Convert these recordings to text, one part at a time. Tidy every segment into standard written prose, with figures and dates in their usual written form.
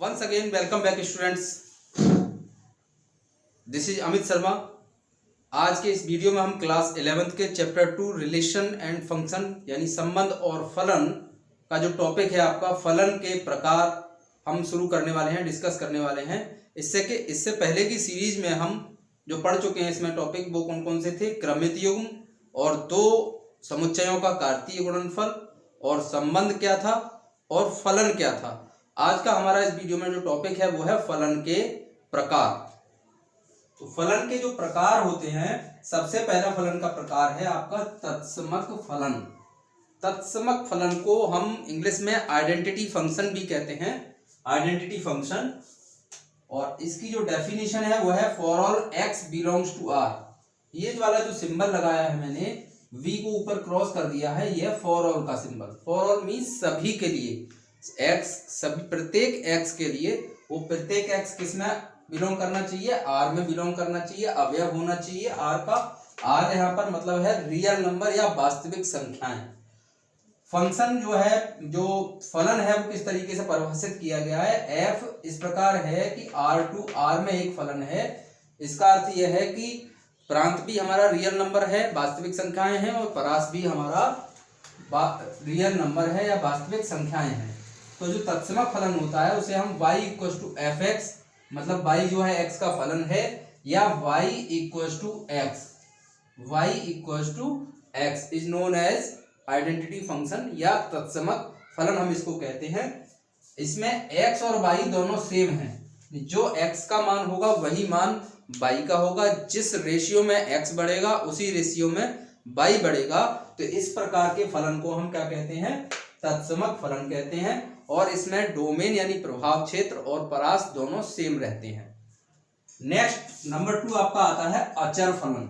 Once again, welcome back students. This is Amit Sharma. आज के इस वीडियो में हम क्लास 11th के चैप्टर 2 रिलेशन एंड फंक्शन यानी संबंध और फलन का जो टॉपिक है आपका फलन के प्रकार हम शुरू करने वाले हैं, डिस्कस करने वाले हैं. इससे पहले की सीरीज में हम जो पढ़ चुके हैं इसमें टॉपिक वो कौन कौन से थे, क्रमित युग्म और दो समुच्चयों का कार्तीय गुणनफल और संबंध क्या था और फलन क्या था. आज का हमारा इस वीडियो में जो टॉपिक है वो है फलन के प्रकार. तो फलन के जो प्रकार होते हैं, सबसे पहला फलन का प्रकार है आपका तत्समक फलन. तत्समक फलन को हम इंग्लिश में आइडेंटिटी फंक्शन भी कहते हैं, आइडेंटिटी फंक्शन. और इसकी जो डेफिनेशन है वो है for all x belongs to R. ये वाला जो सिंबल लगाया है मैंने, v को ऊपर क्रॉस कर दिया है, ये फॉर ऑल का सिंबल. फॉर ऑल मीन्स सभी के लिए, x सभी प्रत्येक x के लिए. वो प्रत्येक x किस में बिलोंग करना चाहिए, r में बिलोंग करना चाहिए, अवयव होना चाहिए r का. r यहाँ पर मतलब है रियल नंबर या वास्तविक संख्याएं. फंक्शन जो है, जो फलन है वो किस तरीके से परिभाषित किया गया है, f इस प्रकार है कि r2 r में एक फलन है. इसका अर्थ यह है कि प्रांत भी हमारा रियल नंबर है, वास्तविक संख्याएं हैं, और परास भी हमारा रियल नंबर है या वास्तविक संख्याएं हैं. तो जो तत्समक फलन होता है उसे हम y equal to f x, मतलब y जो है x का फलन है, या y equal to x, y equal to x is known as identity function या तत्समक फलन हम इसको कहते हैं. इसमें x और y दोनों सेम हैं. जो x का मान होगा वही मान y का होगा. जिस रेशियो में x बढ़ेगा उसी रेशियो में y बढ़ेगा. तो इस प्रकार के फलन को हम क्या कहते हैं, तत्समक फलन कहते हैं. और इसमें डोमेन यानी प्रभाव क्षेत्र और परास दोनों सेम रहते हैं. नेक्स्ट नंबर 2 आपका आता है अचर फलन.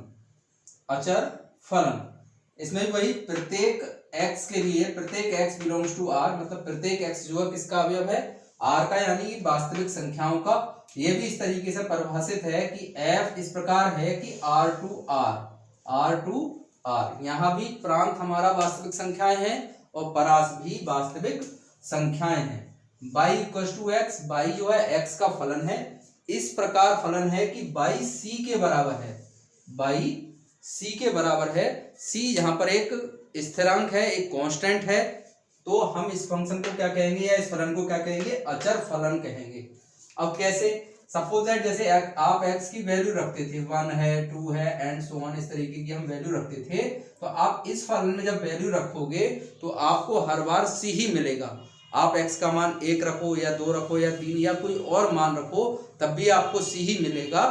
अचर फलन, इसमें वही प्रत्येक x के लिए, प्रत्येक x बिलोंग्स टू r, मतलब प्रत्येक x जो है किसका अवयव है, r का, यानी वास्तविक संख्याओं का. ये भी इस तरीके से परिभाषित है कि f इस प्रकार है कि r2 r. यहाँ भी प्रांत हमारा वास्तविक संख्याएं हैं और परास भी वास्तविक संख्याएं हैं. y equal to x, y जो है x का फलन है. इस प्रकार फलन है कि y c के बराबर है, y c के बराबर है. c यहाँ पर एक स्थिरांक है, एक कांस्टेंट है. तो हम इस फंक्शन को क्या कहेंगे या इस फलन को क्या कहेंगे, अचर फलन कहेंगे. अब कैसे, सपोज दैट जैसे आप x की वैल्यू रखते थे, 1 है, 2 है एंड सो ऑन, इस तरीके की हम वैल्यू रखते थे. तो आप इस फलन में जब वैल्यू रखोगे तो आपको हर बार c ही मिलेगा. आप x का मान 1 रखो या 2 रखो या 3 या कोई और मान रखो, तब भी आपको c ही मिलेगा,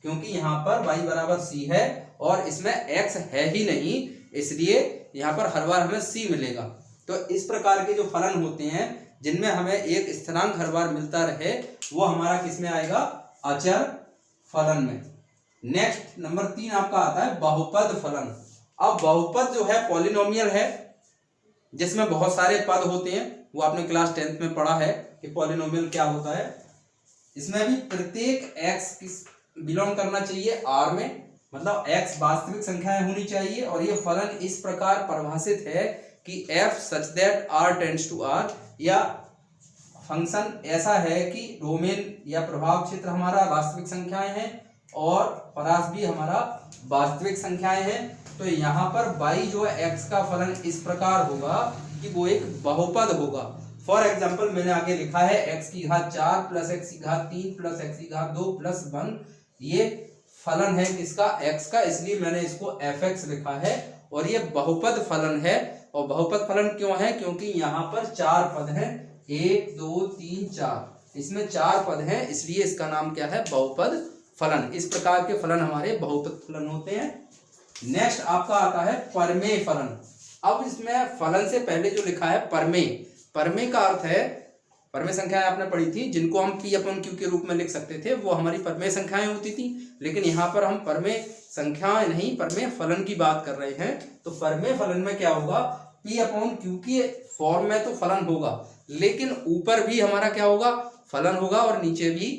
क्योंकि यहाँ पर y बराबर c है और इसमें x है ही नहीं, इसलिए यहाँ पर हर बार हमें c मिलेगा. तो इस प्रकार के जो फलन होते हैं जिनमें हमें एक स्थिरांक हर बार मिलता रहे, वो हमारा किसमें आएगा, अचर फलन में. नेक्स्ट नंबर 3 आपका आता है बहुपद फलन. अब बहुपद जो है पॉलिनोमियल है, जिसमें बहुत सारे पद होते हैं. वो आपने क्लास 10th में पढ़ा है कि पॉलिनोमियल क्या होता है. इसमें भी प्रत्येक x बिलोंग करना चाहिए r में, मतलब x वास्तविक संख्याएं होनी चाहिए. और ये फलन इस प्रकार परिभाषित है कि f such that r tends to r, या फंक्शन ऐसा है कि डोमेन या प्रभाव क्षेत्र हमारा वास्तविक संख्याएं हैं और परास भी हमारा वास्तविक संख्याएं हैं. तो यहाँ पर y जो है x का फलन इस प्रकार होगा कि वो एक बहुपद होगा. फॉर एग्जाम्पल मैंने आगे लिखा है x की घात 4 प्लस x की घात 3 प्लस x की घात 2 प्लस 1. ये फलन है किसका, x का, इसलिए मैंने इसको fx लिखा है. और ये बहुपद फलन है. और बहुपद फलन क्यों है, क्योंकि यहाँ पर 4 पद हैं, 1 2 3 4, इसमें 4 पद हैं, इसलिए इसका नाम क्या है, बहुपद फलन. इस प्रकार के फलन हमारे बहुपद फलन होते हैं. नेक्स्ट आपका आता है परमेय फलन. अब इसमें फलन से पहले जो लिखा है परमेय, परमेय का अर्थ है, परमेय संख्याएं आपने पढ़ी थी जिनको हम p अपन q के रूप में लिख सकते थे, वो हमारी परमेय संख्याएं होती थी. लेकिन यहाँ पर हम परमेय संख्याएं नहीं, परमेय फलन की बात कर रहे हैं. तो परमेय फलन में क्या होगा, p अपॉन q के फॉर्म में तो फलन होगा, लेकिन ऊपर भी हमारा क्या होगा, फलन होगा, और नीचे भी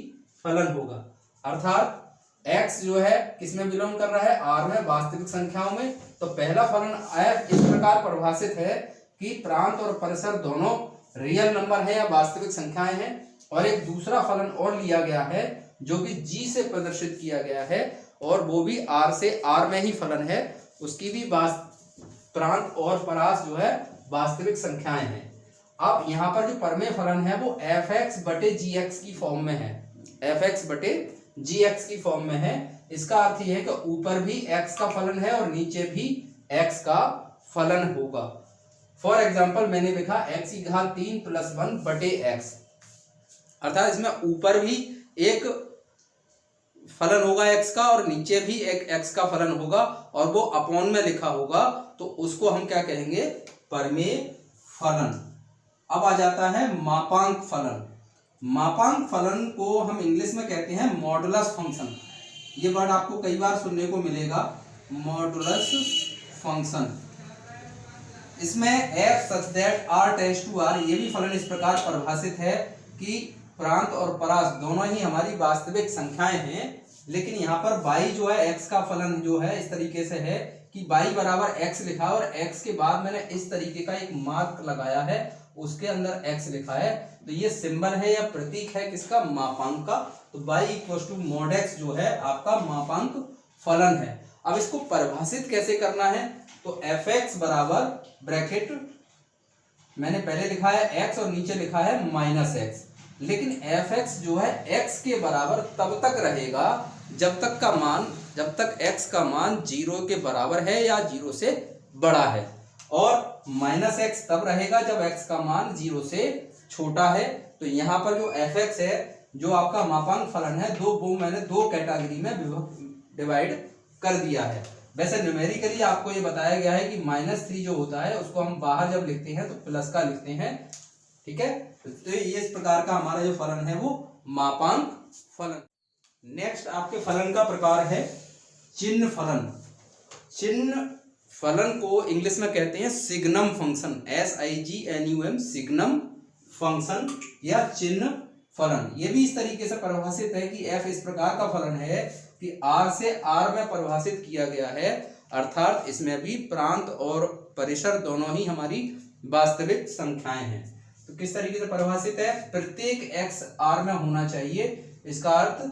फलन होगा. अर्थात x जो है किसमें बिलोंग कर रहा है, r में, वास्तविक संख्याओं में. तो पहला फलन f इस प्रकार परिभाषित है कि प्रांत और परिसर दोनों रियल नंबर है या वास्तविक संख्याएं हैं, और एक दूसरा फलन और लिया गया है जो कि g से प्रदर्शित किया गया है, और वो भी r से r में ही फलन है, उसकी भी प्रांत और परास जो है वास्तविक संख्याएं हैं। अब यहाँ पर जो परमेय फलन है वो fx बटे gx की फॉर्म में है, fx बटे gx की फॉर्म में है। इसका अर्थ यह है कि ऊपर भी x का फलन है और नीचे भी x का फलन होगा। फॉर एग्जाम्पल मैंने लिखा x की घात 3 + 1 बटे x, अर्थात इसमें ऊपर भी एक फलन होगा x का और नीचे भी एक x का फलन होगा, और वो अपॉन में लिखा होगा, तो उसको हम क्या कहेंगे, परमेय फलन। अब आ जाता है मापांक फलन। मापांक फलन को हम इंग्लिश में कहते हैं मॉडुलस फंक्शन। ये वर्ड आपको कई बार सुनने को मिलेगा, मॉडुलस फंक्शन। इसमें f such that r tends to r, ये भी फलन इस प्रकार परिभाषित है कि प्रांत और परास दोनों ही हमारी वास्तविक संख्याएं हैं, लेकिन यहाँ पर y जो है x का फलन जो है इस तरीके से है कि y बराबर x लिखा है और x के बाद मैंने इस तरीके का एक मार्क लगाया है, उसके अंदर x लिखा है, तो ये सिंबल है या प्रतीक है किसका, मापांक का। तो y = mod x जो है आपका मापांक फलन है। अब इसको परिभाषित कैसे करना है, तो fx बराबर ब्रैकेट मैंने पहले लिखा है x और नीचे लिखा है -x, लेकिन fx जो है x के बराबर तब तक रहेगा जब तक x का मान 0 के बराबर है या 0 से बड़ा है, और -x तब रहेगा जब x का मान 0 से छोटा है। तो यहाँ पर जो fx है जो आपका मापांक फलन है, वो मैंने दो कैटेगरी में डिवाइड कर दिया है। वैसे न्यूमेरिकली आपको ये बताया गया है कि -3 जो होता है उसको हम बाहर जब लिखते हैं तो प्लस का लिखते हैं, ठीक है। तो ये इस प्रकार का हमारा जो फलन है वो मापांक फलन। नेक्स्ट आपके फलन का प्रकार है चिन्ह फलन। चिन्ह फलन को इंग्लिश में कहते हैं signum function, SIGNUM, signum function या चिन्ह फलन। ये भी इस तरीके से परिभाषित है कि f इस प्रकार का फलन है कि r से r में परिभाषित किया गया है, अर्थात इसमें भी प्रांत और परिसर दोनों ही हमारी वास्तविक संख्याएं हैं। तो किस तरीके से परिभाषित है, प्रत्येक x r में होना चाहिए, इसका अर्थ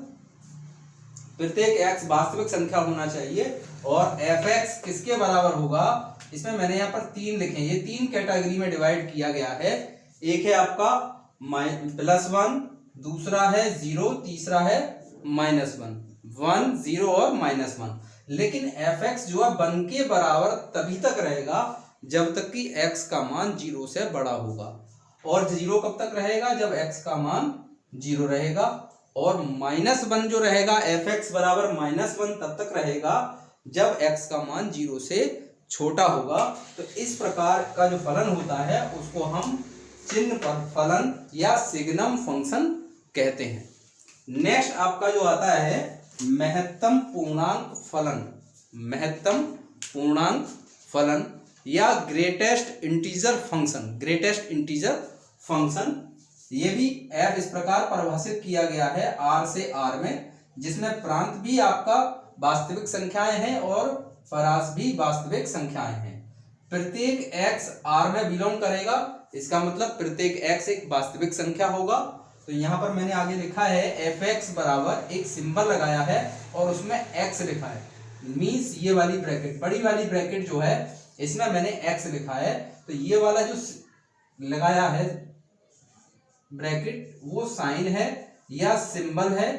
प्रत्येक x वास्तविक संख्या होना चाहिए, और fx किसके बराबर होगा, इसमें मैंने यहाँ पर 3 लिखे, ये 3 कैटेगरी में डिवाइड किया गया है। एक है आपका +1, दूसरा है 0, तीसरा है -1, 1, 0 और -1। लेकिन fx जो है 1 के बराबर तभी तक रहेगा जब तक कि x का मान 0 से बड़ा होगा, और 0 कब तक रहेगा, जब x का मान 0 रहेगा, और -1 जो रहेगा fx बराबर -1 तब तक रहेगा जब x का मान 0 से छोटा होगा। तो इस प्रकार का जो फलन होता है उसको हम चिन्ह फलन या सिग्नम फंक्शन कहते हैं। नेक्स्ट आपका जो आता है महत्तम पूर्णांक फलन, महत्तम पूर्णांक फलन या greatest integer function, greatest integer function. ये भी f इस प्रकार परिभाषित किया गया है r से r में, जिसमें प्रांत भी आपका वास्तविक संख्याएं हैं और परास भी वास्तविक संख्याएं हैं। प्रत्येक x r में बिलोंग करेगा, इसका मतलब प्रत्येक x एक वास्तविक संख्या होगा। तो यहाँ पर मैंने आगे लिखा है fx बराबर एक सिंबल लगाया है और उसमें x लिखा है, मीन्स ये वाली ब्रैकेट, बड़ी वाली ब्रैकेट जो है इसमें मैंने x लिखा है। तो ये वाला जो लगाया है ब्रैकेट वो साइन है या सिंबल है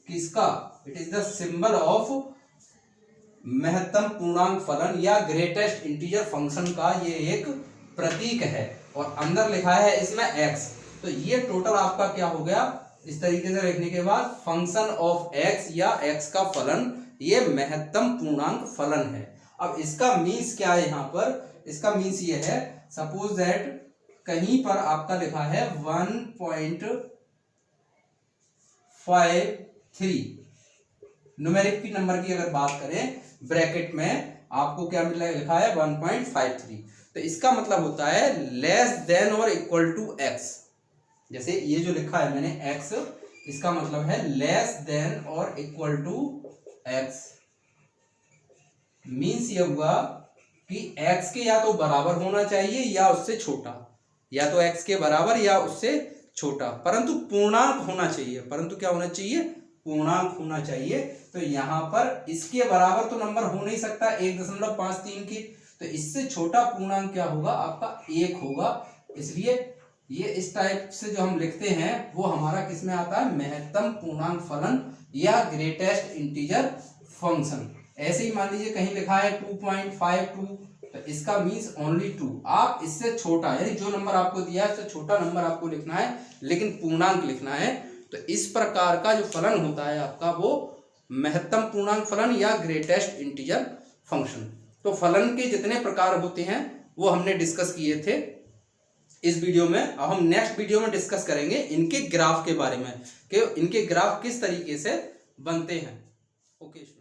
किसका, it is the symbol of महत्तम पूर्णांक फलन या ग्रेटेस्ट इंटीजर फंक्शन का ये एक प्रतीक है, और अंदर लिखा है इसमें x। तो ये टोटल आपका क्या हो गया, इस तरीके से लिखने के बाद फंक्शन ऑफ x या x का फलन, ये महत्तम पूर्णांक फलन है। अब इसका मीन्स क्या है, यहाँ पर इसका मीन्स ये है, सपोज दैट कहीं पर आपका लिखा है 1.53, न्यूमेरिक की नंबर की अगर बात करें ब्रैकेट में आपको क्या मिला, लिखा है 1.53, तो इसका मतलब होता है लेस देन और इक्वल टू x। जैसे ये जो लिखा है मैंने x, इसका मतलब है लेस देन और इक्वल टू x, मीन्स ये हुआ कि x के या तो बराबर होना चाहिए या उससे छोटा, या तो x के बराबर या उससे छोटा, परंतु पूर्णांक होना चाहिए। परंतु क्या होना चाहिए? पूर्णांक होना चाहिए। तो यहाँ पर इसके बराबर तो नंबर हो नहीं सकता 1.53 की, तो इससे छोटा पूर्णांक क्या होगा? आपका 1 होगा। इसलिए ये इस टाइप से जो हम लिखते हैं वो हमारा किस में आता है? महत्तम पूर्णांक फलन या ग्रेटेस्ट इंटीजर फंक्शन। ऐसे ही मान लीजिए कहीं लिखा है 2.52, तो इसका मीन्स ओनली 2। आप इससे छोटा, यानी जो नंबर आपको दिया है उससे छोटा नंबर आपको लिखना है, लेकिन पूर्णांक लिखना है। तो इस प्रकार का जो फलन होता है आपका वो महत्तम पूर्णांक फलन या ग्रेटेस्ट इंटीजर फंक्शन। तो फलन के जितने प्रकार होते हैं वो हमने डिस्कस किए थे इस वीडियो में। अब हम नेक्स्ट वीडियो में डिस्कस करेंगे इनके ग्राफ के बारे में कि इनके ग्राफ किस तरीके से बनते हैं। ओके।